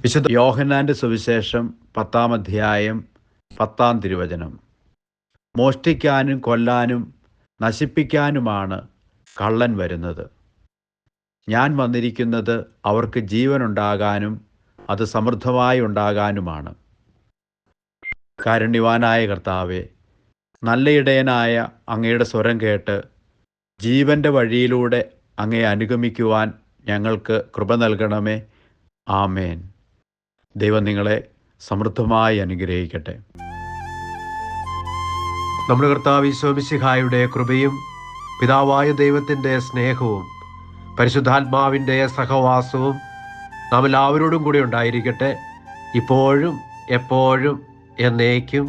വിശുദ്ധ യോഹന്നാന്റെ സുവിശേഷം 10-ാം അധ്യായം 10-ാം തിരുവചനം. മോഷ്ടിക്കാനും കൊല്ലാനും നശിപ്പിക്കാനുമാണ് കള്ളൻ വരുന്നത്. ഞാൻ വന്നിരിക്കുന്നത് അവർക്ക് ജീവനുണ്ടാകാനും അത് സമൃദ്ധമായി ഉണ്ടാകാനുമാണ്. കാരുണ്യവാനായ കർത്താവേ, നല്ല ഇടയനായ അങ്ങയുടെ സ്വരം കേട്ട് ജീവൻ്റെ വഴിയിലൂടെ അങ്ങയെ അനുഗമിക്കുവാൻ ഞങ്ങൾക്ക് കൃപ നൽകണമേ. ആമേൻ. ദൈവം നിങ്ങളെ സമൃദ്ധമായി അനുഗ്രഹിക്കട്ടെ. നമ്മുടെ കർത്താവ് ഈശോ മിശിഹായുടെ കൃപയും പിതാവായ ദൈവത്തിൻ്റെ സ്നേഹവും പരിശുദ്ധാത്മാവിൻ്റെ സഹവാസവും നാം എല്ലാവരോടും കൂടി ഉണ്ടായിരിക്കട്ടെ, ഇപ്പോഴും എപ്പോഴും എന്നേക്കും.